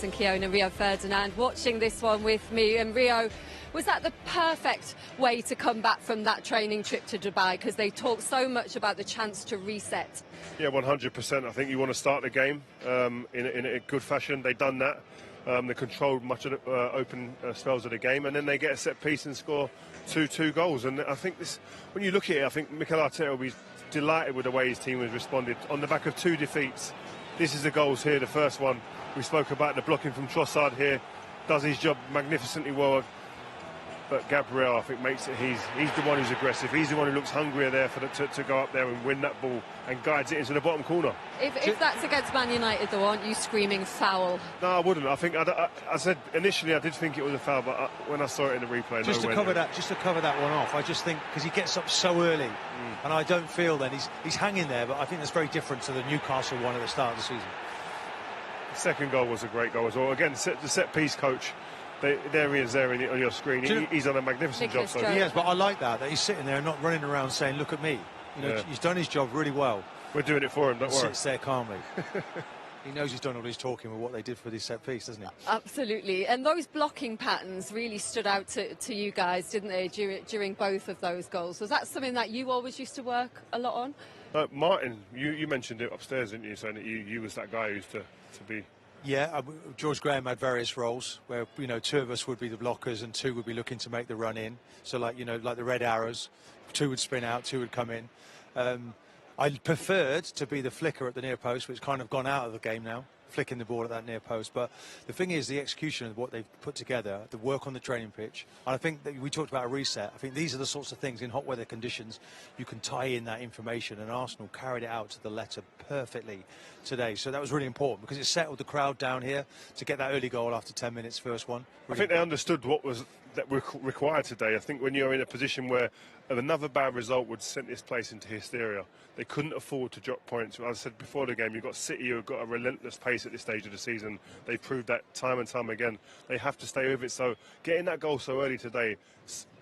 and Keown and Rio Ferdinand watching this one with me. And Rio, was that the perfect way to come back from that training trip to Dubai? Because they talk so much about the chance to reset. Yeah, 100%. I think you want to start the game in a good fashion. They've done that. They controlled much of the open spells of the game, and then they get a set piece and score two goals. And I think this, when you look at it, I think Mikel Arteta will be delighted with the way his team has responded on the back of 2 defeats. This is the goals here. The first one we spoke about, the blocking from Trossard here, does his job magnificently well. But Gabriel, I think, makes it. He's the one who's aggressive. He's the one who looks hungrier there to go up there and win that ball and guides it into the bottom corner. If that's against Man United, though, aren't you screaming foul? No, I wouldn't. I think I said initially I did think it was a foul, but when I saw it in the replay, just to cover that one off, I just think because he gets up so early, and I don't feel that he's hanging there. But I think that's very different to the Newcastle one at the start of the season. The second goal was a great goal as well. Again, the set piece coach. There he is there on your screen. He's done a magnificent job. So. He has, but I like that he's sitting there and not running around saying, look at me. You know, he's done his job really well. We're doing it for him, don't worry. Sits there calmly. He knows he's done all his talking with what they did for this set piece, doesn't he? Absolutely. And those blocking patterns really stood out to you guys, didn't they, during both of those goals? Was that something that you always used to work a lot on? Martin, you mentioned it upstairs, didn't you, saying that you was that guy who used to be... Yeah, George Graham had various roles where, you know, 2 of us would be the blockers and 2 would be looking to make the run in. So, like, you know, like the red arrows, 2 would spin out, 2 would come in. I preferred to be the flicker at the near post, which kind of gone out of the game now, flicking the ball at that near post. But the thing is, the execution of what they've put together, the work on the training pitch, and I think that we talked about a reset. I think these are the sorts of things in hot weather conditions you can tie in that information, and Arsenal carried it out to the letter perfectly today. So that was really important because it settled the crowd down here to get that early goal after 10 minutes, first one. Really I think they understood what was required today. I think when you're in a position where another bad result would send this place into hysteria, they couldn't afford to drop points. As I said before the game, you've got City who have got a relentless pace at this stage of the season. They've proved that time and time again. They have to stay with it. So getting that goal so early today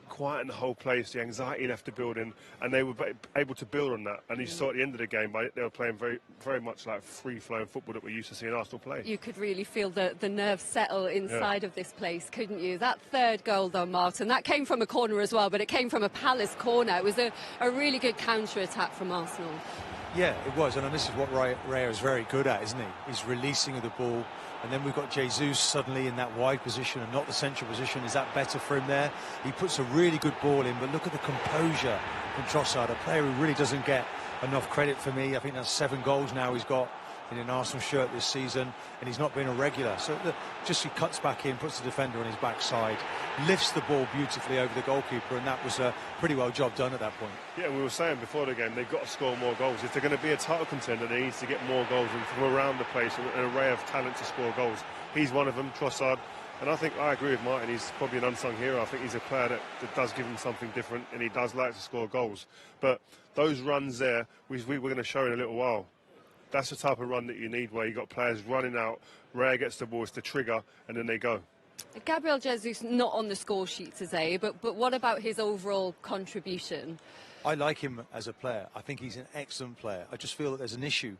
quietened the whole place. The anxiety left the building, and they were able to build on that. And you saw at the end of the game, they were playing very, very much like free-flowing football that we're used to seeing Arsenal play. You could really feel the nerves settle inside of this place, couldn't you? That third goal, though, Martin, that came from a corner as well, but it came from a Palace corner. It was a really good counter-attack from Arsenal. Yeah, it was, and this is what Raya is very good at, isn't he? He's releasing of the ball, and then we've got Jesus suddenly in that wide position and not the central position. Is that better for him there? He puts a really good ball in, but look at the composure from Trossard, a player who really doesn't get enough credit for me. I think that's 7 goals now he's got in an Arsenal shirt this season, and he's not been a regular. So just he cuts back in, puts the defender on his backside, lifts the ball beautifully over the goalkeeper, and that was a pretty well job done at that point. Yeah, we were saying before the game, they've got to score more goals. If they're going to be a title contender, they need to get more goals, and from around the place, an array of talent to score goals. He's one of them, Trossard. And I think I agree with Martin. He's probably an unsung hero. I think he's a player that does give him something different, and he does like to score goals. But those runs there, we were going to show in a little while. That's the type of run that you need, where you got players running out, Raya gets the ball, it's the trigger, and then they go. Gabriel Jesus not on the score sheet today, but what about his overall contribution? I like him as a player. I think he's an excellent player. I just feel that there's an issue.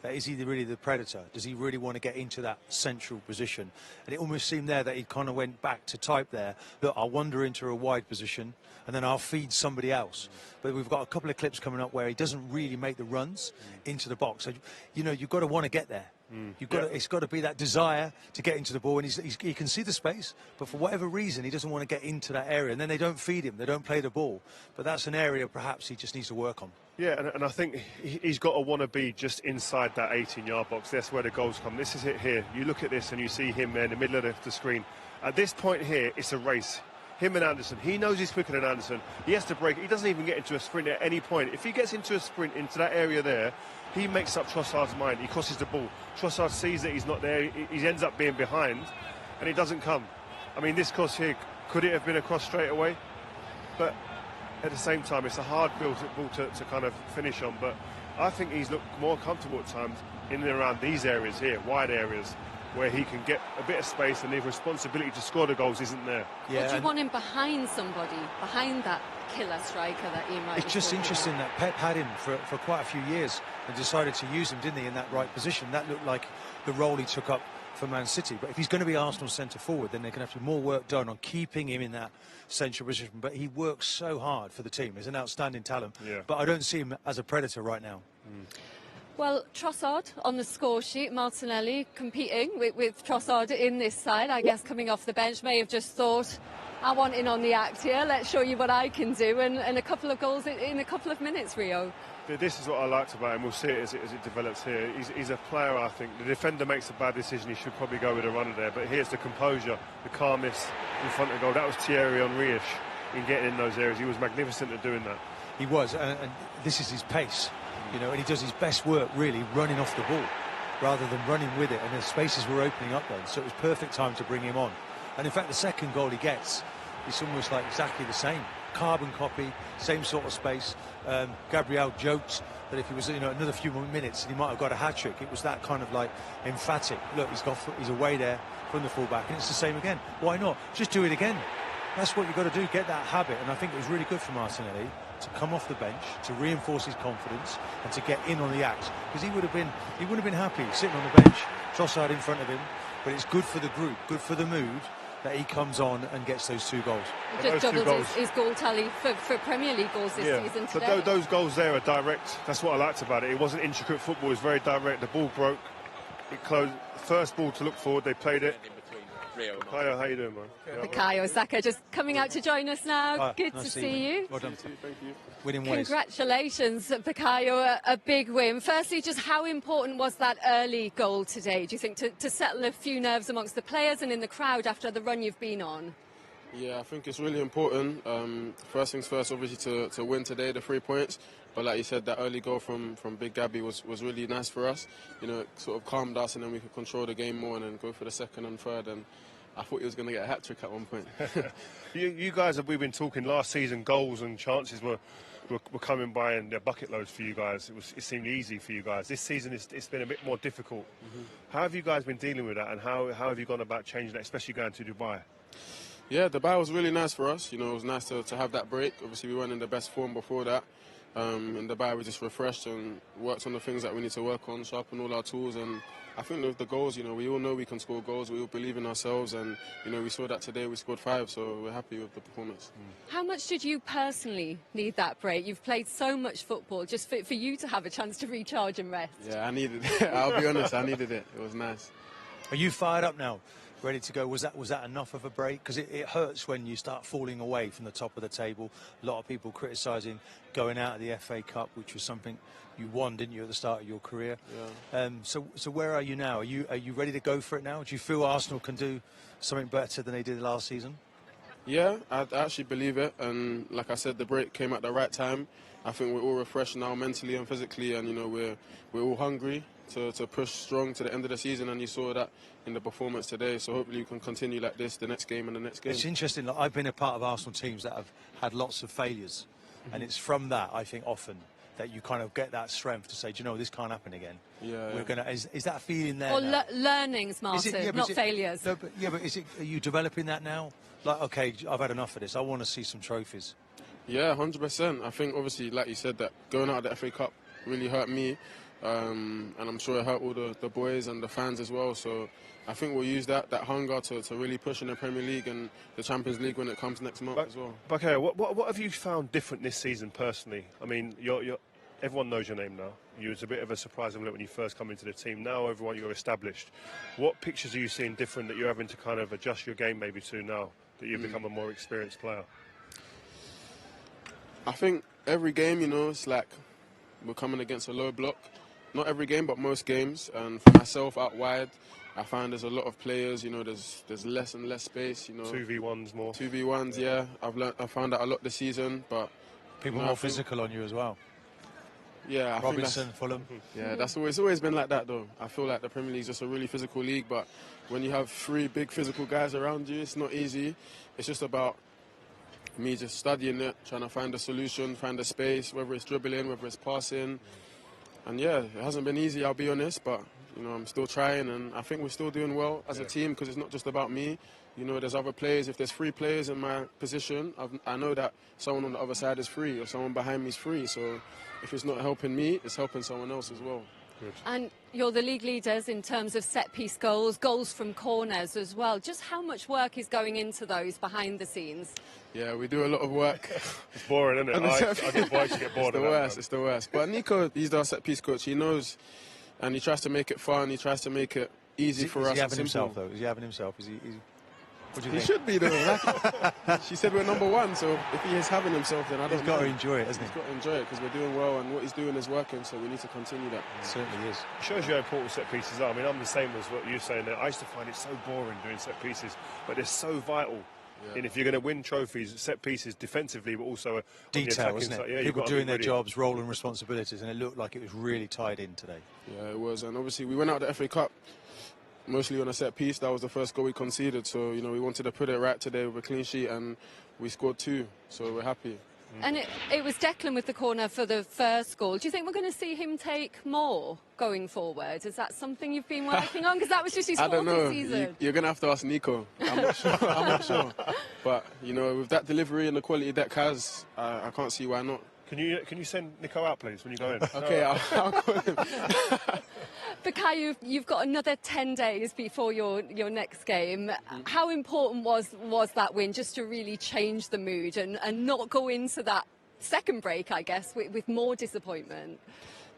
Is he really the predator? Does he really want to get into that central position? And it almost seemed there that he kind of went back to type there. Look, I'll wander into a wide position and then I'll feed somebody else. But we've got a couple of clips coming up where he doesn't really make the runs into the box. So, you know, you've got to want to get there. It's got to be that desire to get into the ball, and he can see the space, but for whatever reason he doesn't want to get into that area, and then they don't feed him, they don't play the ball. But that's an area perhaps he just needs to work on. Yeah, and I think he's got to want to be just inside that 18-yard box. That's where the goals come. This is it here. You look at this and you see him there in the middle of the screen. At this point here, it's a race. Him and Anderson. He knows he's quicker than Anderson. He has to break. He doesn't even get into a sprint at any point. If he gets into a sprint into that area there, he makes up Trossard's mind. He crosses the ball. Trossard sees that he's not there. He ends up being behind, and he doesn't come. I mean, this cross here, could it have been a cross straight away? But at the same time, it's a hard ball to kind of finish on. But I think he's looked more comfortable at times in and around these areas here, wide areas, where he can get a bit of space and the responsibility to score the goals isn't there. Yeah, would you want him behind somebody, behind that killer striker that he might? It's just interesting that Pep had him for quite a few years and decided to use him, didn't he, in that right position. That looked like the role he took up for Man City. But if he's going to be Arsenal's centre forward, then there's going to have to be more work done on keeping him in that central position. But he works so hard for the team. He's an outstanding talent. Yeah. But I don't see him as a predator right now. Well, Trossard on the score sheet, Martinelli competing with Trossard in this side, I guess coming off the bench, may have just thought, I want in on the act here, let's show you what I can do, and a couple of goals in a couple of minutes, Rio. This is what I liked about him. We'll see it as it develops here. He's a player, I think. The defender makes a bad decision. He should probably go with a runner there. But here's the composure, the calmness in front of goal. That was Thierry Henry-ish in getting in those areas. He was magnificent at doing that. He was, and this is his pace. You know, and he does his best work really running off the ball rather than running with it, and the spaces were opening up then, so it was perfect time to bring him on. And in fact, the second goal he gets, it's almost like exactly the same carbon copy, same sort of space. Gabriel joked that if he was, another few more minutes, he might have got a hat-trick. It was that kind of like emphatic. Look, he's away there from the fullback, and it's the same again. Why not? Just do it again. That's what you've got to do, get that habit. And I think it was really good for Martinelli to come off the bench, to reinforce his confidence and to get in on the act. Because he wouldn't have been happy sitting on the bench, Trossard in front of him. But it's good for the group, good for the mood, that he comes on and gets those 2 goals. He just doubled his goal tally for Premier League goals this season today. But those goals there are direct. That's what I liked about it. It wasn't intricate football, it was very direct. The ball broke, it closed. First ball to look forward, they played it. Bukayo, how you doing, man? Bukayo Saka just coming out to join us now. Good nice to see you. Well done. Thank you. Winning ways. Congratulations, Bukayo, a big win. Firstly, just how important was that early goal today, do you think, to settle a few nerves amongst the players and in the crowd after the run you've been on? Yeah, I think it's really important. First things first, obviously, to win today, the 3 points. But like you said, that early goal from Big Gabby was really nice for us. It sort of calmed us, and then we could control the game more and then go for the second and third. And I thought he was going to get a hat-trick at one point. You guys, we've been talking last season, goals and chances were coming by in their bucket loads for you guys. It seemed easy for you guys. This season it's been a bit more difficult. How have you guys been dealing with that, and how have you gone about changing that, especially going to Dubai? Yeah, Dubai was really nice for us. It was nice to have that break. Obviously, we weren't in the best form before that. In Dubai, we just refreshed and worked on the things that we need to work on, sharpen all our tools. And I think with the goals, we all know we can score goals. We all believe in ourselves, and we saw that today. We scored 5, so we're happy with the performance. How much did you personally need that break? You've played so much football, just for you to have a chance to recharge and rest. Yeah, I needed it. I'll be honest, I needed it. It was nice. Are you fired up now? Ready to go? Was that enough of a break? Because it hurts when you start falling away from the top of the table. A lot of people criticising going out of the FA Cup, which was something you won, didn't you, at the start of your career? Yeah. So where are you now? Are you ready to go for it now? Do you feel Arsenal can do something better than they did last season? Yeah, I actually believe it. And like I said, the break came at the right time. I think we're all refreshed now mentally and physically, and we're all hungry to push strong to the end of the season, and you saw that in the performance today. So hopefully you can continue like this the next game and the next game. It's interesting. Like, I've been a part of Arsenal teams that have had lots of failures, and it's from that, I think, often that you kind of get that strength to say, do you know, this can't happen again. Yeah. We're gonna. Is that feeling there? Or now? learnings, Martin, not failures. No, but are you developing that now? Like, okay, I've had enough of this. I want to see some trophies. Yeah, 100%. I think obviously, like you said, that going out of the FA Cup really hurt me. And I'm sure it hurt all the boys and the fans as well. So I think we'll use that hunger to really push in the Premier League and the Champions League when it comes next month as well. Bukayo, what have you found different this season personally? I mean, everyone knows your name now. You was a bit of a surprise when you first come into the team. Now everyone you're established. What pictures are you seeing different that you're having to kind of adjust your game maybe to now that you've become a more experienced player? I think every game, it's like we're coming against a low block. Not every game, but most games. And for myself, out wide, I find there's a lot of players. There's less and less space. 2v1s more. 2v1s, yeah. I found that a lot this season, but people more physical on you as well. Yeah, Robinson, Fulham. Yeah, it's always been like that though. I feel like the Premier League is just a really physical league, but when you have 3 big physical guys around you, it's not easy. It's just about me just studying it, trying to find a solution, find a space, whether it's dribbling, whether it's passing. And yeah, it hasn't been easy, I'll be honest, but I'm still trying, and I think we're still doing well as a team because it's not just about me. There's other players. If there's 3 players in my position, I know that someone on the other side is free or someone behind me is free. So if it's not helping me, it's helping someone else as well. Good. And you're the league leaders in terms of set-piece goals, goals from corners as well. Just how much work is going into those behind the scenes? Yeah, we do a lot of work. It's boring, isn't it? I get bored to get bored It's of the that, worst, man. it's the worst. But Nico, he's our set-piece coach. He knows, and he tries to make it fun. He tries to make it easy for us. Is he having and simple. himself, though? Is he having himself? What do you He think? should be, though. She said we're #1, so if he is having himself, then I don't He's got to know. enjoy it, hasn't He's he? got to enjoy it because we're doing well, and what he's doing is working, so we need to continue that. It certainly is. It shows you how important set pieces are. I mean, I'm the same as what you're saying there. I used to find it so boring doing set pieces, but they're so vital. Yeah. And if you're going to win trophies, set pieces defensively, but also on the Detail, attacking isn't it? side. Yeah, you've People got to doing be their ready. jobs, role and responsibilities, and it looked like it was really tied in today. Yeah, it was, and obviously we went out the FA Cup mostly on a set piece. That was the first goal we conceded, so you know we wanted to put it right today with a clean sheet, and we scored 2, so we're happy. And it was Declan with the corner for the first goal. Do you think we're going to see him take more going forward? Is that something you've been working on? Because that was just his I don't fourth know. season. You're gonna have to ask Nico. I'm not sure. I'm not sure. But you know, with that delivery and the quality Dec has, I can't see why not. Can you send Nico out, please, when you go in? Okay, I'll call him. Bukayo, you've got another 10 days before your next game. How important was that win just to really change the mood and not go into that second break, I guess, with more disappointment?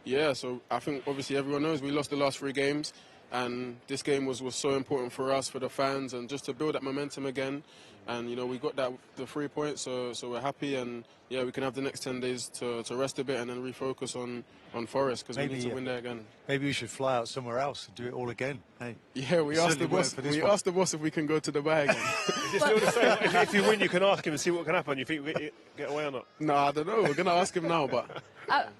Yeah, so I think obviously everyone knows we lost the last 3 games, and this game was so important for us, for the fans, and just to build that momentum again. And you know we got the 3 points, so we're happy, and yeah, we can have the next 10 days to rest a bit and then refocus on Forest because we need to win there again. Maybe we should fly out somewhere else and do it all again. Hey. Yeah, we asked the boss. We asked the boss if we can go to Dubai again. Is it still the same? If you win, you can ask him and see what can happen. You think we get away or not? No, I don't know. We're gonna ask him now, but.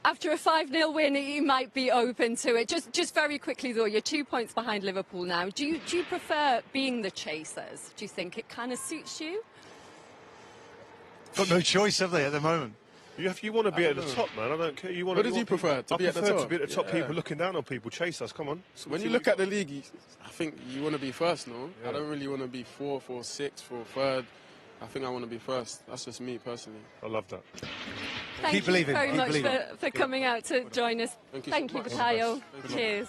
After a 5-0 win, he might be open to it. Just very quickly, though, you're 2 points behind Liverpool now. Do you prefer being the chasers? Do you think it kind of suits you? Got no choice, have they, at the moment? You want to be at the top, man. I don't care. What did you prefer? To be at the top? To be at the top. Yeah. People looking down on people. Chase us. Come on. When you look at the league, I think you want to be first, no? Yeah. I don't really want to be 4th or 6th or 3rd. I think I want to be first. That's just me personally. I love that. Thank Keep you believing, very keep much believing. for coming out to join us. Thank you so much. Bukayo. Cheers.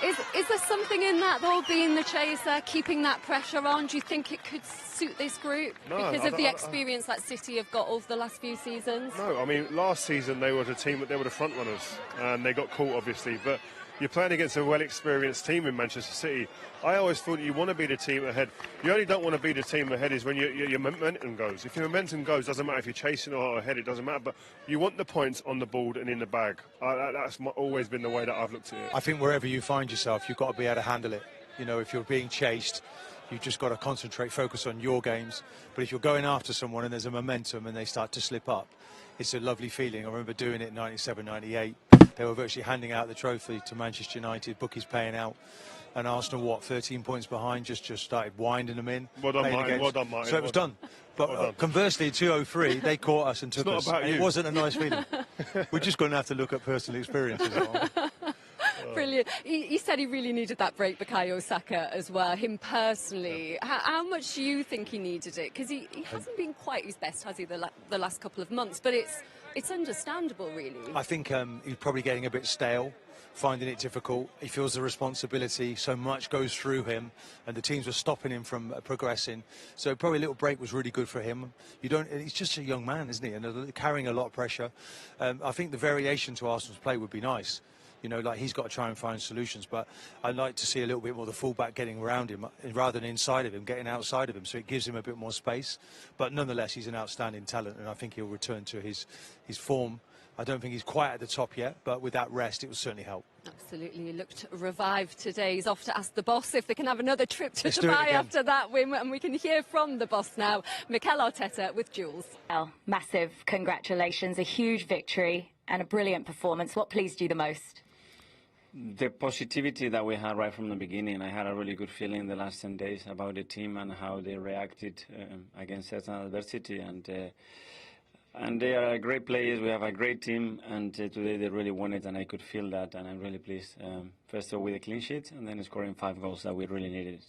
Is there something in that, though, being the chaser, keeping that pressure on? Do you think it could suit this group No, because of the experience that City have got over the last few seasons? No, I mean, last season they were the team that they were the front runners, and they got caught, obviously. But you're playing against a well-experienced team in Manchester City. I always thought you want to be the team ahead. You only don't want to be the team ahead is when your momentum goes. If your momentum goes, doesn't matter if you're chasing or ahead, it doesn't matter. But you want the points on the board and in the bag. That's always been the way that I've looked at it. I think wherever you find yourself, you've got to be able to handle it. You know, if you're being chased, you've just got to concentrate, focus on your games. But if you're going after someone and there's a momentum and they start to slip up, it's a lovely feeling. I remember doing it in 97, 98. They were virtually handing out the trophy to Manchester United, bookies paying out. And Arsenal, 13 points behind, just started winding them in. Well done, playing Martin. against. Well done, Martin. So it was done. But Well done. Conversely, in 203, they caught us and took not us. about And it you. wasn't a nice feeling. We're just going to have to look at personal experiences. Brilliant. He said he really needed that break, Bukayo Saka, as well, him personally. How much do you think he needed it? Because he hasn't been quite his best, has he, the last couple of months? But it's understandable, really. I think he's probably getting a bit stale, finding it difficult. He feels the responsibility, so much goes through him, and the teams were stopping him from progressing. So probably a little break was really good for him. He's just a young man, isn't he? And carrying a lot of pressure. I think the variation to Arsenal's play would be nice. You know, like he's got to try and find solutions, but I'd like to see a little bit more the fullback getting around him rather than inside of him, getting outside of him, so it gives him a bit more space. But nonetheless, he's an outstanding talent, and I think he'll return to his form. I don't think he's quite at the top yet, but with that rest, it will certainly help. Absolutely, he looked revived today. He's off to ask the boss if they can have another trip to Let's do it Dubai again. after that win, and we can hear from the boss now. Mikel Arteta with Jules. Well, massive congratulations, a huge victory and a brilliant performance. What pleased you the most? The positivity that we had right from the beginning. I had a really good feeling the last 10 days about the team and how they reacted against certain adversity. And they are great players. We have a great team, and today they really won it, and I could feel that, and I'm really pleased. First of all, with a clean sheet, and then scoring 5 goals that we really needed.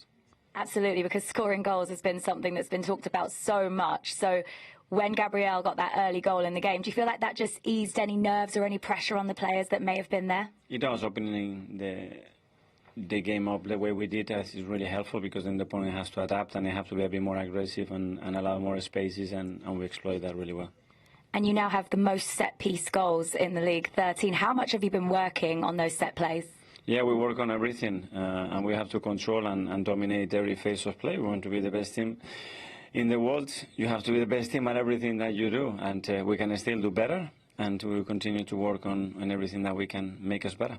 Absolutely, because scoring goals has been something that's been talked about so much. So when Gabriel got that early goal in the game, do you feel like that just eased any nerves or any pressure on the players that may have been there? It does. Opening the game up the way we did is really helpful, because then the opponent has to adapt and they have to be a bit more aggressive and allow more spaces, and we exploit that really well. And you now have the most set-piece goals in the league, 13. How much have you been working on those set plays? Yeah, we work on everything, and we have to control and dominate every phase of play. We want to be the best team in the world. You have to be the best team at everything that you do, and we can still do better, and we will continue to work on everything that we can make us better.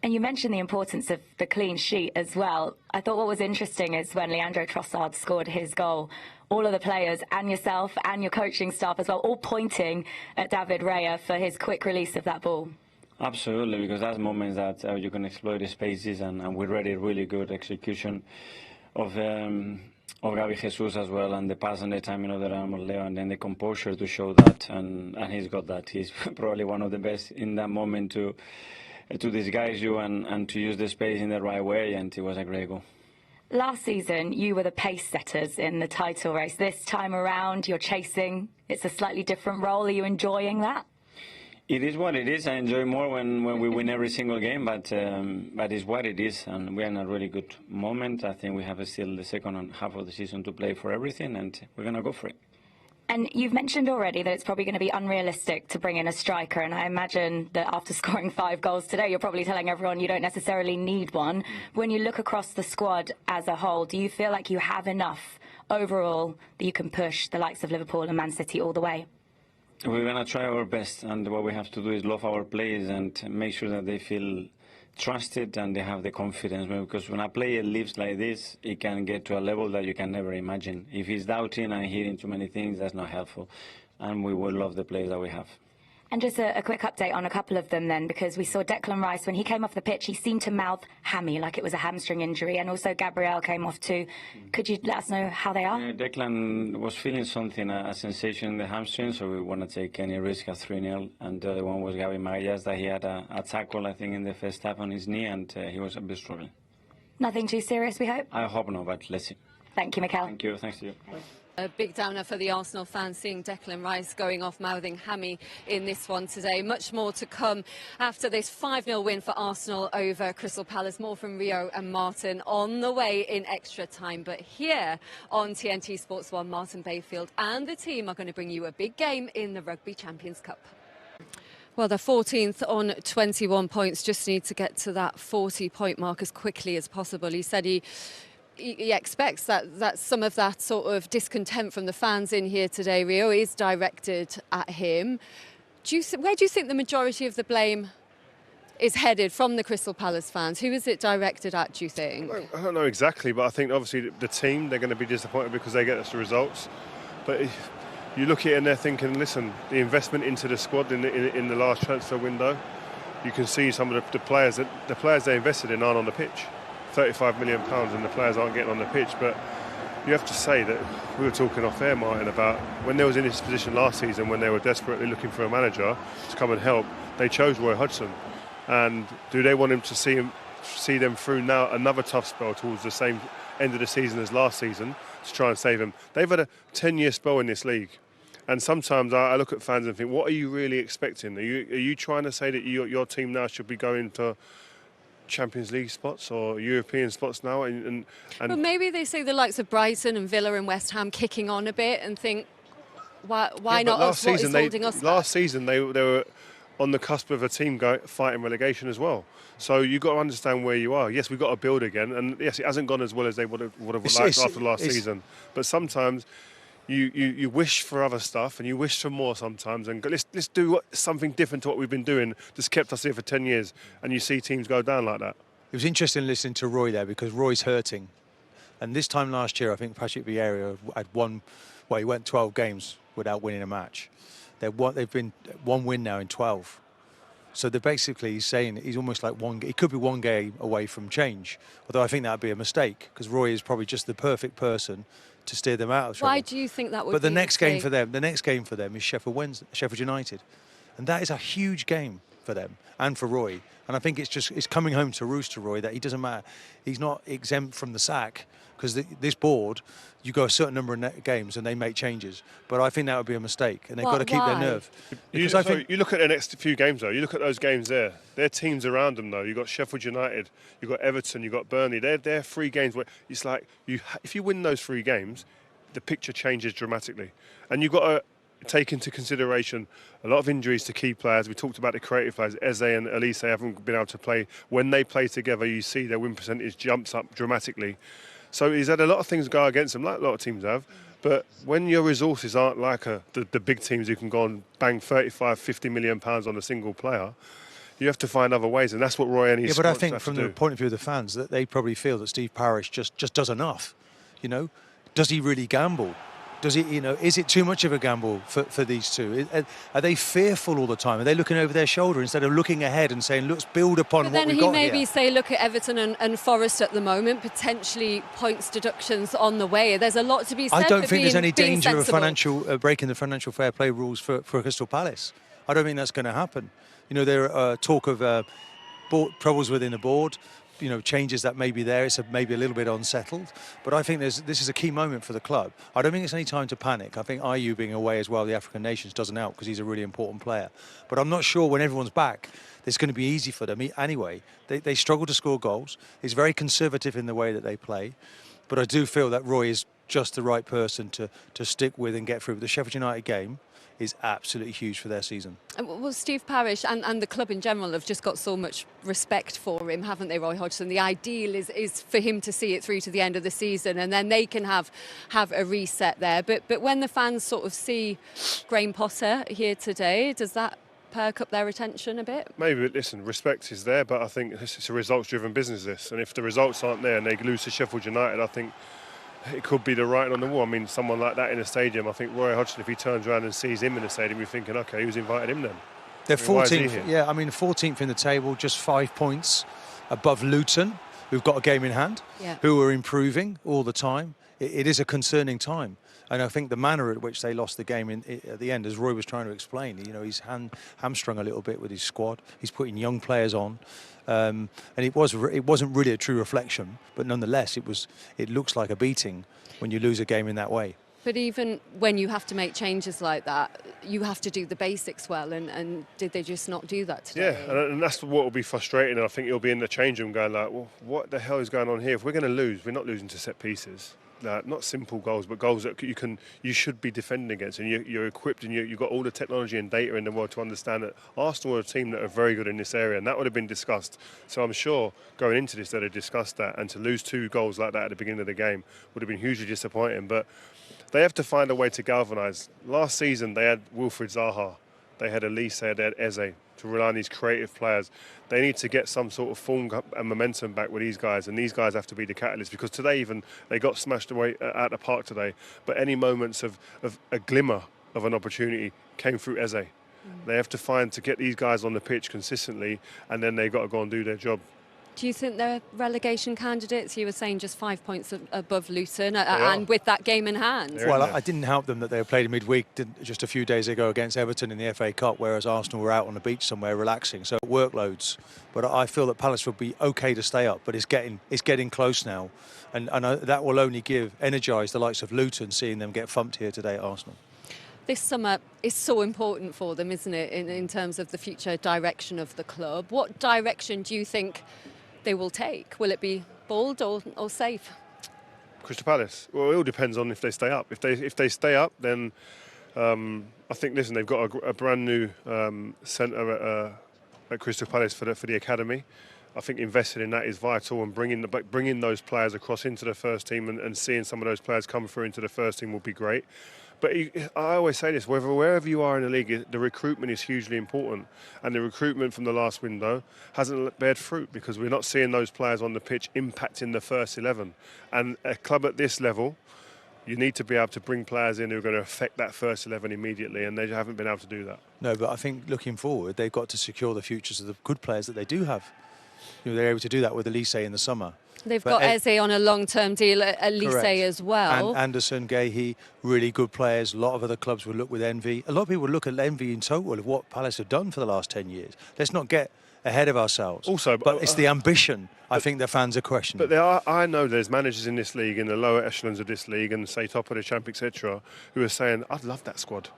And you mentioned the importance of the clean sheet as well. I thought what was interesting is when Leandro Trossard scored his goal, all of the players and yourself and your coaching staff as well, all pointing at David Raya for his quick release of that ball. Absolutely, because that's moments that you can exploit the spaces, and we read a really good execution of Gabi Jesus as well, and the pass and the timing of the Leo, and then the composure to show that, and he's got that. He's probably one of the best in that moment to disguise you and to use the space in the right way, and it was a great goal. Last season, you were the pace setters in the title race. This time around, you're chasing. It's a slightly different role. Are you enjoying that? It is what it is. I enjoy more when we win every single game, but it's what it is, and we're in a really good moment. I think we have still the second half of the season to play for everything, and we're going to go for it. And you've mentioned already that it's probably going to be unrealistic to bring in a striker, and I imagine that after scoring 5 goals today, you're probably telling everyone you don't necessarily need one. When you look across the squad as a whole, do you feel like you have enough overall that you can push the likes of Liverpool and Man City all the way? We're going to try our best, and what we have to do is love our players and make sure that they feel trusted and they have the confidence, because when a player lives like this, it can get to a level that you can never imagine. If he's doubting and hearing too many things, that's not helpful, and we will love the players that we have. And just a quick update on a couple of them then, because we saw Declan Rice, when he came off the pitch, he seemed to mouth hammy, like it was a hamstring injury, and also Gabriel came off too. Could you let us know how they are? Declan was feeling something, a sensation in the hamstring, so we want to take any risk at 3-0, and the other one was Gabi Magalhaes, that he had a tackle, I think, in the first half on his knee, and he was a bit struggling. Nothing too serious, we hope? I hope not, but let's see. Thank you, Mikel. Thank you, thanks to you. A big downer for the Arsenal fans, seeing Declan Rice going off mouthing hammy in this one today. Much more to come after this 5-0 win for Arsenal over Crystal Palace. More from Rio and Martin on the way in extra time. But here on TNT Sports 1, Martin Bayfield and the team are going to bring you a big game in the Rugby Champions Cup. Well, they're 14th on 21 points. Just need to get to that 40-point mark as quickly as possible. He said he expects that some of that sort of discontent from the fans in here today, Rio, is directed at him. Where do you think the majority of the blame is headed from the Crystal Palace fans? Who is it directed at, do you think? I don't know exactly, but I think obviously the team, they're going to be disappointed because they get us the results. But you look at it and they're thinking, listen, the investment into the squad in the last transfer window, you can see some of the players they invested in aren't on the pitch. £35 million and the players aren't getting on the pitch. But you have to say that we were talking off air, Martin, about when they was in this position last season, when they were desperately looking for a manager to come and help, they chose Roy Hodgson. And do they want him to see them through now another tough spell towards the same end of the season as last season to try and save him? They've had a 10-year spell in this league. And sometimes I look at fans and think, what are you really expecting? Are you trying to say that your team now should be going to Champions League spots or European spots now? And but maybe they see the likes of Brighton and Villa and West Ham kicking on a bit and think, why not us? What is holding us back? Last season they were on the cusp of a team fighting relegation as well. So you've got to understand where you are. Yes, we've got to build again, and yes, it hasn't gone as well as they would have liked after last season. But sometimes you wish for other stuff and you wish for more sometimes, and let's do something different to what we've been doing that's kept us here for 10 years, and you see teams go down like that. It was interesting listening to Roy there, because Roy's hurting. And this time last year, I think Patrick Vieira had he went 12 games without winning a match. They've been one win now in 12. So they're basically, he's saying he's almost like he could be one game away from change. Although I think that would be a mistake, because Roy is probably just the perfect person to steer them out of trouble. Why do you think that would be? But the next game for them is Sheffield United. And that is a huge game for them and for Roy. And I think it's coming home to roost to Roy that he doesn't matter. He's not exempt from the sack. because this board, you go a certain number of games and they make changes. But I think that would be a mistake, and they've got to keep their nerve. Because I think you look at the next few games though. You look at those games there. Their teams around them though. You've got Sheffield United, you've got Everton, you've got Burnley. They're 3 games where it's like if you win those 3 games, the picture changes dramatically, and you've got to take into consideration a lot of injuries to key players. We talked about the creative players. Eze and Elise haven't been able to play. When they play together, you see their win percentage jumps up dramatically. So he's had a lot of things go against him, like a lot of teams have. But when your resources aren't like the big teams who can go and bang 35, 50 million pounds on a single player, you have to find other ways, and that's what Roy and his but I think from the point of view of the fans, that they probably feel that Steve Parish just does enough. You know, does he really gamble? Does he, you know, is it too much of a gamble for these two? Are they fearful all the time? Are they looking over their shoulder instead of looking ahead and saying, let's build upon what we've got here? Then he maybe say, look at Everton and Forest at the moment, potentially points deductions on the way. There's a lot to be said. I don't think there's any danger sensible. of financial breaking the financial fair play rules for Crystal Palace. I don't think that's going to happen. You know, there are talk of troubles within the board. You know, changes that may be there. It's maybe a little bit unsettled, but I think this is a key moment for the club. I don't think it's any time to panic. I think Ayew being away as well, the African nations, doesn't help because he's a really important player. But I'm not sure when everyone's back, it's going to be easy for them. Anyway, they struggle to score goals. He's very conservative in the way that they play, but I do feel that Roy is just the right person to stick with and get through. The Sheffield United game is absolutely huge for their season. Well, Steve Parish and the club in general have just got so much respect for him, haven't they, Roy Hodgson? The ideal is for him to see it through to the end of the season, and then they can have a reset there. But when the fans sort of see Graham Potter here today, does that perk up their attention a bit? Maybe, listen, respect is there, but I think it's a results-driven business, this. And if the results aren't there and they lose to Sheffield United, I think it could be the writing on the wall. I mean, someone like that in a stadium, I think Roy Hodgson, if he turns around and sees him in the stadium, you're thinking, OK, who's invited him then? They're 14th, yeah, I mean, 14th in the table, just 5 points above Luton, who've got a game in hand, who are improving all the time. It is a concerning time. And I think the manner at which they lost the game at the end, as Roy was trying to explain, you know, he's hamstrung a little bit with his squad. He's putting young players on. And it wasn't really a true reflection, but nonetheless, it looks like a beating when you lose a game in that way. But even when you have to make changes like that, you have to do the basics well, and did they just not do that today? Yeah, and that's what will be frustrating, and I think you'll be in the change room going like, well, what the hell is going on here? If we're going to lose, we're not losing to set pieces. Not simple goals, but goals that you should be defending against, and you're equipped and you've got all the technology and data in the world to understand that Arsenal are a team that are very good in this area, and that would have been discussed. So I'm sure going into this they'd have discussed that, and to lose 2 goals like that at the beginning of the game would have been hugely disappointing. But they have to find a way to galvanise. Last season they had Wilfried Zaha, they had Elise, they had Eze, to rely on these creative players. They need to get some sort of form and momentum back with these guys, and these guys have to be the catalyst, because today even they got smashed away at the park today, but any moments of a glimmer of an opportunity came through Eze. They have to find to get these guys on the pitch consistently, and then they've got to go and do their job. Do you think they're relegation candidates? You were saying just 5 points above Luton, and with that game in hand. Well, I didn't help them that they played midweek just a few days ago against Everton in the FA Cup, whereas Arsenal were out on the beach somewhere relaxing, so workloads. But I feel that Palace would be OK to stay up, but it's getting close now, and that will only energise the likes of Luton, seeing them get thumped here today at Arsenal. This summer is so important for them, isn't it, in terms of the future direction of the club? What direction do you think they will take? Will it be bold or safe? Crystal Palace. Well, it all depends on if they stay up. If they stay up, then I think, listen, they've got a brand new centre at Crystal Palace for the academy. I think investing in that is vital, and bringing those players across into the first team and seeing some of those players come through into the first team will be great. But I always say this, wherever you are in the league, the recruitment is hugely important. And the recruitment from the last window hasn't bared fruit, because we're not seeing those players on the pitch impacting the first 11. And a club at this level, you need to be able to bring players in who are going to affect that first 11 immediately, and they haven't been able to do that. No, but I think looking forward, they've got to secure the futures of the good players that they do have. You know, they're able to do that with Elise in the summer. They've got Eze on a long-term deal, Elise as well. And Anderson, Gahey, really good players. A lot of other clubs would look with envy. A lot of people would look at envy in total of what Palace have done for the last 10 years. Let's not get ahead of ourselves. Also, but it's the ambition, I think, the fans are questioning. But I know there's managers in this league, in the lower echelons of this league, and say top of the champ, etc., who are saying, "I'd love that squad.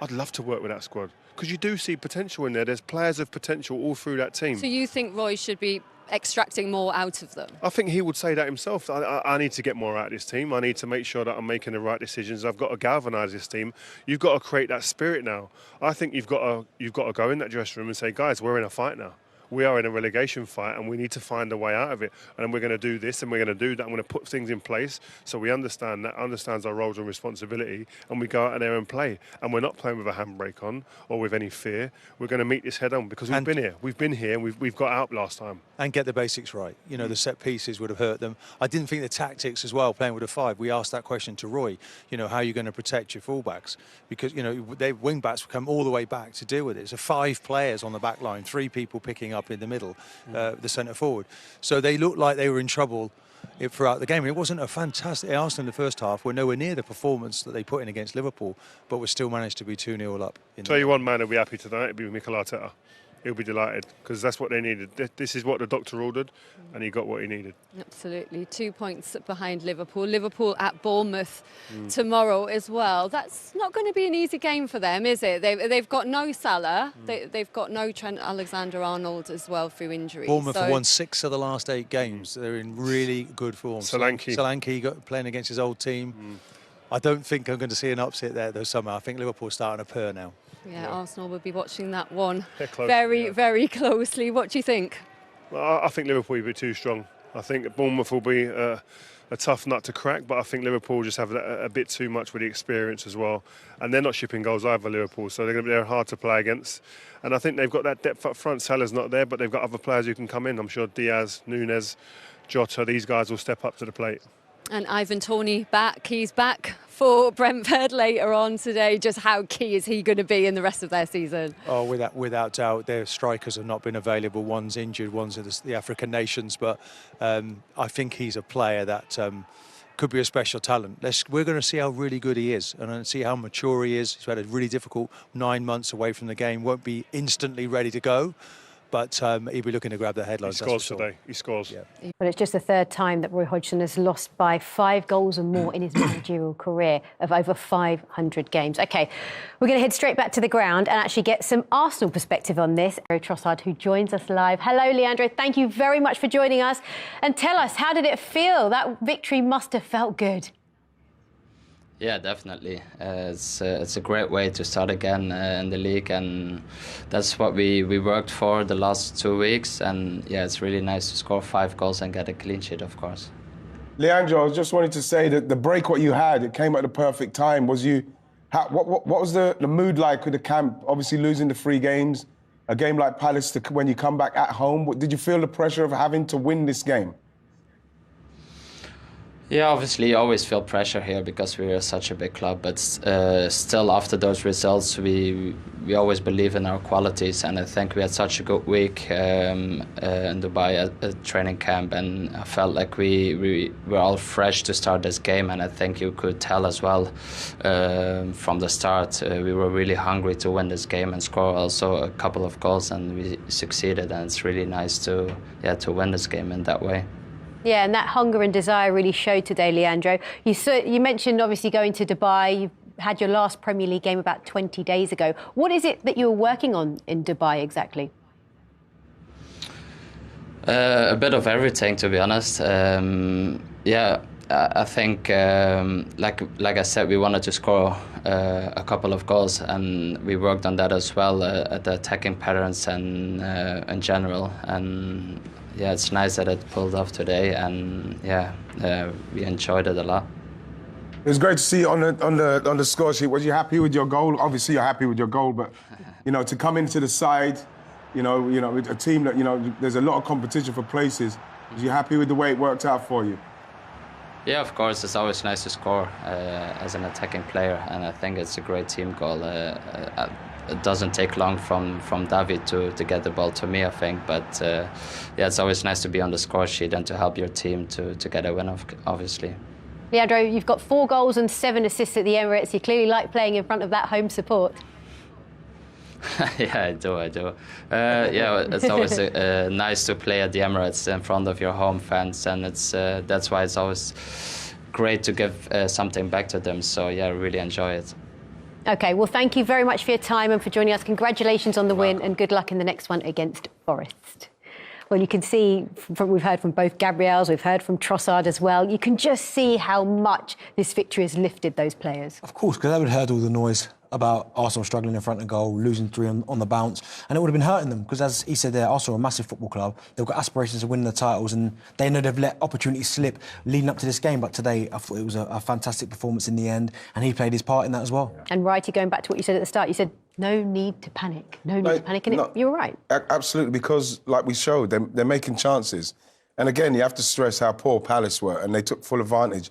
I'd love to work with that squad," because you do see potential in there. There's players of potential all through that team. So you think Roy should be extracting more out of them? I think he would say that himself. I need to get more out of this team. I need to make sure that I'm making the right decisions. I've got to galvanise this team. You've got to create that spirit now. I think you've got to go in that dressing room and say, guys, we're in a fight now. We are in a relegation fight and we need to find a way out of it. And we're going to do this and we're going to do that. I'm going to put things in place so we understands our roles and responsibility, and we go out there and play. And we're not playing with a handbrake on or with any fear. We're going to meet this head on because we've been here. We've been here and we've got out last time. And get the basics right. You know, the set pieces would have hurt them. I didn't think the tactics as well, playing with a five. We asked that question to Roy, you know, how are you going to protect your fullbacks? Because, you know, wing-backs come all the way back to deal with it. So 5 players on the back line, 3 people picking up in the middle. The centre forward. So they looked like they were in trouble throughout the game. It wasn't a fantastic... Arsenal in the first half were nowhere near the performance that they put in against Liverpool, but we still managed to be 2-0 up. Tell you one man who'll be happy tonight, it'll be Mikel Arteta. He'll be delighted because that's what they needed. This is what the doctor ordered and he got what he needed. Absolutely. 2 points behind Liverpool. Liverpool at Bournemouth tomorrow as well. That's not going to be an easy game for them, is it? They've got no Salah. They've got no Trent Alexander-Arnold as well through injury. Bournemouth have won 6 of the last 8 games. They're in really good form. Solanke playing against his old team. I don't think I'm going to see an upset there though somehow. I think Liverpool's starting to purr now. Yeah, Arsenal will be watching that one very closely. What do you think? Well, I think Liverpool will be too strong. I think Bournemouth will be a tough nut to crack, but I think Liverpool just have a bit too much with the experience as well. And they're not shipping goals either, Liverpool, so they're hard to play against. And I think they've got that depth up front. Salah's not there, but they've got other players who can come in. I'm sure Diaz, Núñez, Jota, these guys will step up to the plate. And Ivan Toney back. He's back for Brentford later on today. Just how key is he going to be in the rest of their season? Oh, without doubt. Their strikers have not been available. One's injured, one's in the African nations. But I think he's a player that could be a special talent. We're going to see how really good he is and see how mature he is. He's had a really difficult 9 months away from the game. Won't be instantly ready to go. But he'll be looking to grab the headlines. He scores today. He scores. Yeah. Well, it's just the 3rd time that Roy Hodgson has lost by 5 goals or more in his managerial career of over 500 games. OK, we're going to head straight back to the ground and actually get some Arsenal perspective on this. Leandro Trossard, who joins us live. Hello, Leandro. Thank you very much for joining us. And tell us, how did it feel? That victory must have felt good. Yeah, definitely. It's a great way to start again in the league, and that's what we worked for the last 2 weeks. And yeah, it's really nice to score 5 goals and get a clean sheet, of course. Leandro, I was just wanting to say that the break what you had, it came at the perfect time. What was the mood like with the camp? Obviously losing the 3 games, a game like Palace, when you come back at home, did you feel the pressure of having to win this game? Yeah, obviously you always feel pressure here because we're such a big club, but still after those results we always believe in our qualities, and I think we had such a good week in Dubai at training camp, and I felt like we were all fresh to start this game, and I think you could tell as well from the start we were really hungry to win this game and score also a couple of goals, and we succeeded, and it's really nice to win this game in that way. Yeah, and that hunger and desire really showed today, Leandro. You mentioned obviously going to Dubai. You had your last Premier League game about 20 days ago. What is it that you were working on in Dubai exactly? A bit of everything, to be honest. Yeah, I think, like I said, we wanted to score a couple of goals, and we worked on that as well at the attacking patterns and in general. And yeah, it's nice that it pulled off today, and yeah, we enjoyed it a lot. It was great to see on the score sheet. Was you happy with your goal? Obviously, you're happy with your goal, but you know, to come into the side, you know, with a team that, you know, there's a lot of competition for places. Was you happy with the way it worked out for you? Yeah, of course. It's always nice to score as an attacking player, and I think it's a great team goal. It doesn't take long from David to get the ball to me, I think. But yeah, it's always nice to be on the score sheet and to help your team to get a win, obviously. Leandro, you've got 4 goals and 7 assists at the Emirates. You clearly like playing in front of that home support. Yeah, I do. Yeah, it's always nice to play at the Emirates in front of your home fans, and it's that's why it's always great to give something back to them. So yeah, I really enjoy it. OK, well, thank you very much for your time and for joining us. Congratulations on the win and good luck in the next one against Forest. Well, you can see, we've heard from both Gabriels, we've heard from Trossard as well. You can just see how much this victory has lifted those players. Of course, because they would have heard all the noise about Arsenal struggling in front of goal, losing 3 on the bounce, and it would have been hurting them, because as he said there, Arsenal are a massive football club. They've got aspirations of winning the titles, and they know they've let opportunities slip leading up to this game. But today, I thought it was a fantastic performance in the end, and he played his part in that as well. And Righty, going back to what you said at the start, you said no need to panic. No need to panic, and you were right. Absolutely, because like we showed, they're making chances. And again, you have to stress how poor Palace were, and they took full advantage.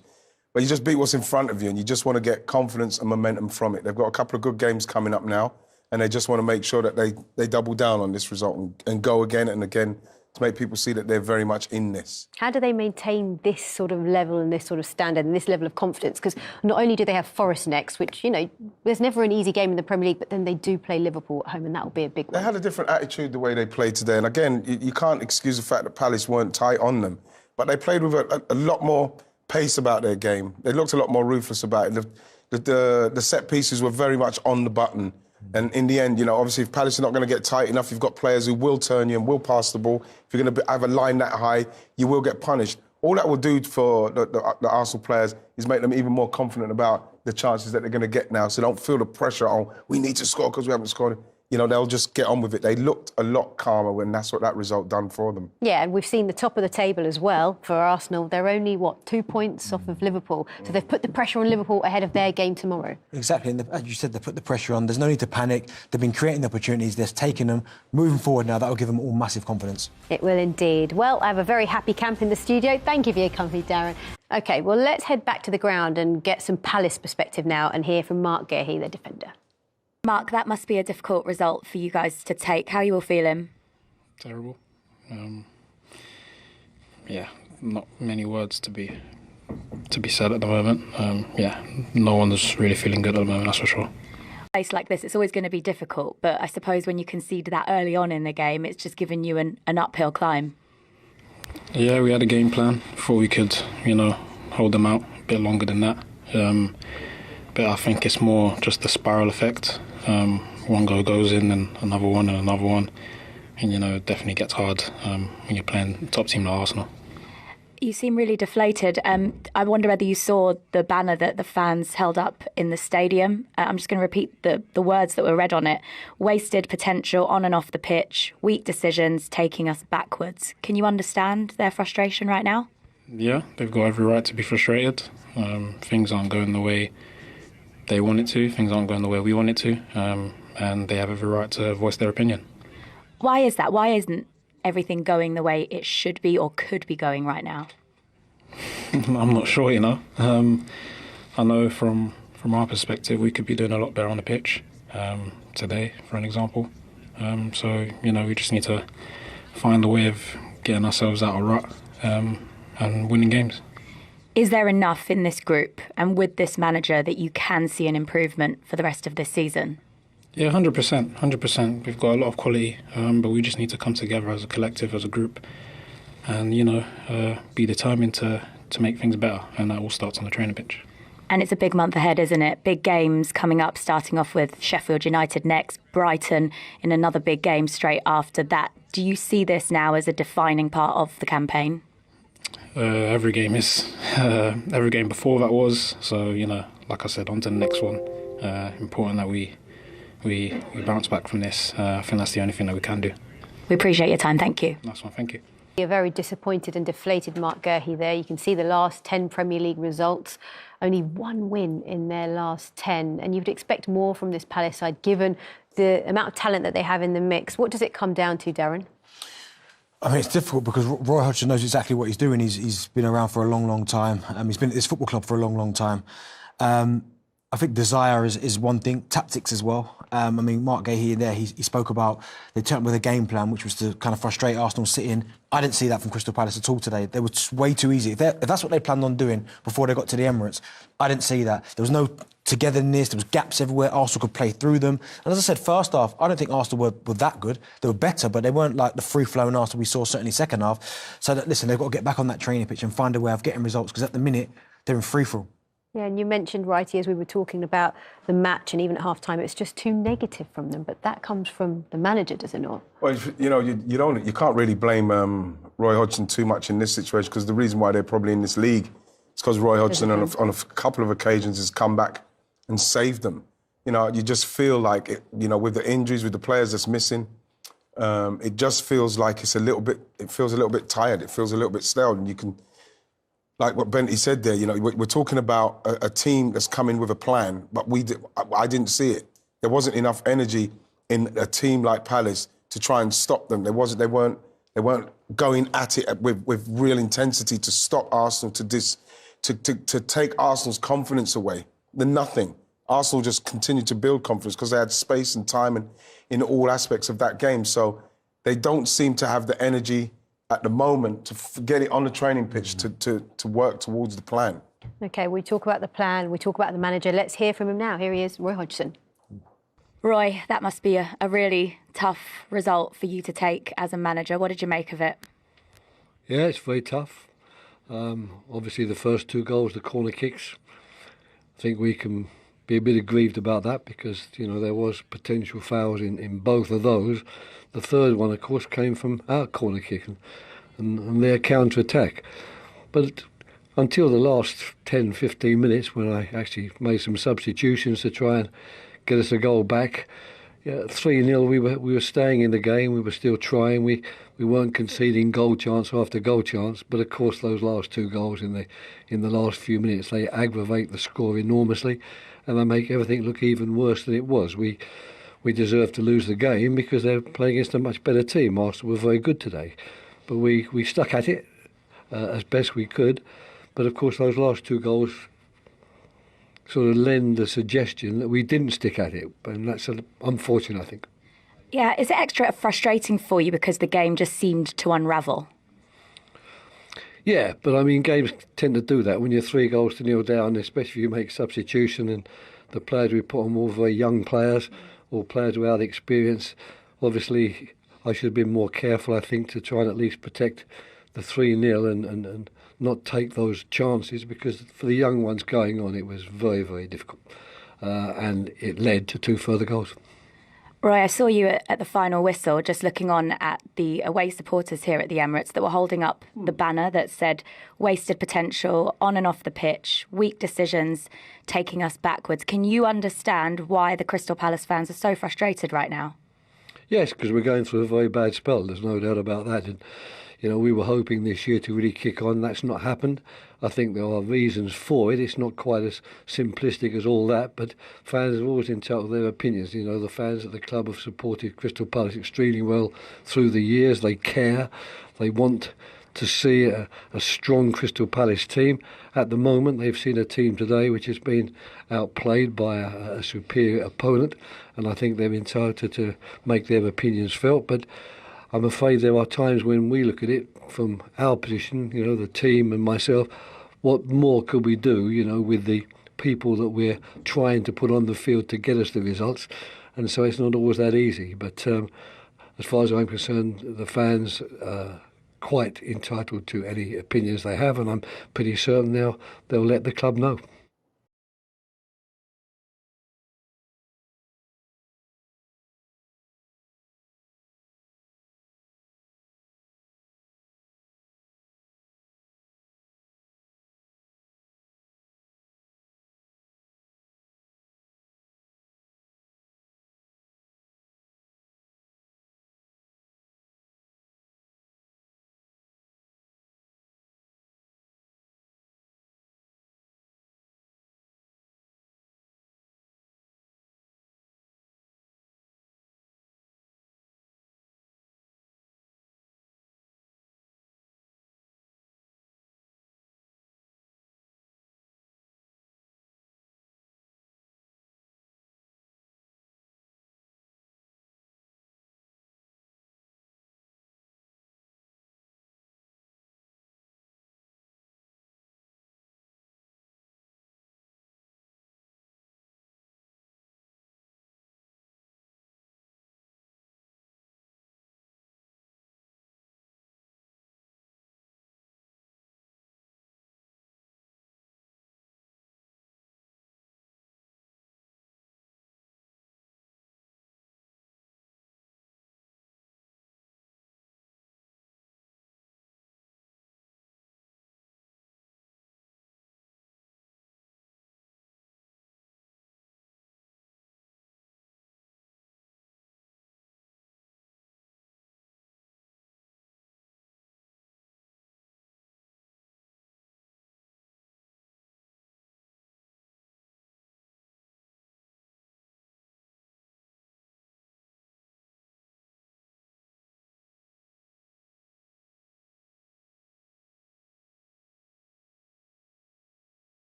But you just beat what's in front of you, and you just want to get confidence and momentum from it. They've got a couple of good games coming up now, and they just want to make sure that they double down on this result and go again and again to make people see that they're very much in this. How do they maintain this sort of level and this sort of standard and this level of confidence? Because not only do they have Forest next, which, you know, there's never an easy game in the Premier League, but then they do play Liverpool at home, and that will be a big one. They had a different attitude the way they played today. And again, you can't excuse the fact that Palace weren't tight on them. But they played with a lot more pace about their game. They looked a lot more ruthless about it. The set pieces were very much on the button. And in the end, you know, obviously if Palace are not going to get tight enough, you've got players who will turn you and will pass the ball. If you're going to have a line that high, you will get punished. All that will do for the Arsenal players is make them even more confident about the chances that they're going to get now. So don't feel the pressure on, we need to score because we haven't scored. You know, they'll just get on with it. They looked a lot calmer when that's what that result done for them. Yeah, and we've seen the top of the table as well for Arsenal. They're only, 2 points off of Liverpool. So they've put the pressure on Liverpool ahead of their game tomorrow. Exactly, and as you said, they put the pressure on. There's no need to panic. They've been creating the opportunities. They've taken them. Moving forward now, that will give them all massive confidence. It will indeed. Well, I have a very happy camp in the studio. Thank you for your company, Darren. OK, well, let's head back to the ground and get some Palace perspective now and hear from Mark Guehi, the defender. Mark, that must be a difficult result for you guys to take. How are you all feeling? Terrible. Yeah, not many words to be said at the moment. Yeah, no one's really feeling good at the moment, that's for sure. A place like this, it's always going to be difficult, but I suppose when you concede that early on in the game, it's just given you an uphill climb. Yeah, we had a game plan. Thought we could, hold them out a bit longer than that. But I think it's more just the spiral effect. One goal goes in and another one and another one. And, it definitely gets hard when you're playing top team like Arsenal. You seem really deflated. I wonder whether you saw the banner that the fans held up in the stadium. I'm just going to repeat the words that were read on it. Wasted potential on and off the pitch, weak decisions taking us backwards. Can you understand their frustration right now? Yeah, they've got every right to be frustrated. Things aren't going the way they want it to. Things aren't going the way we want it to. And they have every right to voice their opinion. Why is that? Why isn't everything going the way it should be or could be going right now? I'm not sure, I know from our perspective, we could be doing a lot better on the pitch today, for an example. So, we just need to find a way of getting ourselves out of rut and winning games. Is there enough in this group and with this manager that you can see an improvement for the rest of this season? Yeah, 100%. We've got a lot of quality, but we just need to come together as a collective, as a group, and, be determined to make things better. And that all starts on the training pitch. And it's a big month ahead, isn't it? Big games coming up, starting off with Sheffield United next, Brighton in another big game straight after that. Do you see this now as a defining part of the campaign? Every game is. Every game before that was. So, like I said, on to the next one. Important that we bounce back from this. I think that's the only thing that we can do. We appreciate your time. Thank you. Nice one. Thank you. You're very disappointed and deflated, Mark Guehi, there. You can see the last 10 Premier League results. Only one win in their last 10. And you'd expect more from this Palace side, given the amount of talent that they have in the mix. What does it come down to, Darren? I mean, it's difficult because Roy Hodgson knows exactly what he's doing. He's been around for a long, long time. He's been at this football club for a long, long time. I think desire is one thing, tactics as well. Mark Guehi there, he spoke about they turned with a game plan, which was to kind of frustrate Arsenal sitting. I didn't see that from Crystal Palace at all today. They were way too easy. If that's what they planned on doing before they got to the Emirates, I didn't see that. There was no togetherness, there was gaps everywhere, Arsenal could play through them. And as I said, first half, I don't think Arsenal were that good. They were better, but they weren't like the free-flowing Arsenal we saw certainly second half. So, listen, they've got to get back on that training pitch and find a way of getting results, because at the minute, they're in free-for-all. Yeah, and you mentioned, Righty, as we were talking about the match, and even at half-time, it's just too negative from them. But that comes from the manager, does it not? Well, you can't really blame Roy Hodgson too much in this situation, because the reason why they're probably in this league is because Roy Hodgson on a couple of occasions has come back and saved them. You just feel like with the injuries, with the players that's missing, it just feels like it feels a little bit tired. It feels a little bit stale, and you can. Like what Benty said there, we're talking about a team that's come in with a plan, but I didn't see it. There wasn't enough energy in a team like Palace to try and stop them. They weren't going at it with real intensity to stop Arsenal, to take Arsenal's confidence away. Nothing. Arsenal just continued to build confidence because they had space and time and in all aspects of that game. So they don't seem to have the energy at the moment to get it on the training pitch to work towards the plan. OK, we talk about the plan, we talk about the manager. Let's hear from him now. Here he is, Roy Hodgson. Roy, that must be a really tough result for you to take as a manager. What did you make of it? Yeah, it's very tough. Obviously, the first 2 goals, the corner kicks, I think we can be a bit aggrieved about that because, there was potential fouls in both of those. The third one, of course, came from our corner kick and their counter-attack. But until the last 10, 15 minutes, when I actually made some substitutions to try and get us a goal back, 3-0, we were staying in the game, we were still trying, we weren't conceding goal chance after goal chance, but of course those last 2 goals in the last few minutes, they aggravate the score enormously and they make everything look even worse than it was. We deserved to lose the game because they're playing against a much better team. Arsenal were very good today. But we stuck at it as best we could. But of course those last 2 goals sort of lend the suggestion that we didn't stick at it. And that's unfortunate, I think. Yeah, is it extra frustrating for you because the game just seemed to unravel? Yeah, but games tend to do that when you're 3-0 down, especially if you make substitution and the players we put on were very young players or players without experience. Obviously, I should have been more careful, I think, to try and at least protect the 3-0 and not take those chances because for the young ones going on, it was very, very difficult. And it led to 2 further goals. Roy, I saw you at the final whistle, just looking on at the away supporters here at the Emirates that were holding up the banner that said wasted potential on and off the pitch, weak decisions, taking us backwards. Can you understand why the Crystal Palace fans are so frustrated right now? Yes, because we're going through a very bad spell. There's no doubt about that. And, we were hoping this year to really kick on. That's not happened. I think there are reasons for it. It's not quite as simplistic as all that, but fans are always entitled to their opinions. The fans at the club have supported Crystal Palace extremely well through the years. They care. They want to see a strong Crystal Palace team. At the moment, they've seen a team today which has been outplayed by a superior opponent, and I think they're entitled to make their opinions felt. But I'm afraid there are times when we look at it from our position, the team and myself, what more could we do, with the people that we're trying to put on the field to get us the results? And so it's not always that easy. But as far as I'm concerned, the fans are quite entitled to any opinions they have, and I'm pretty certain they'll let the club know.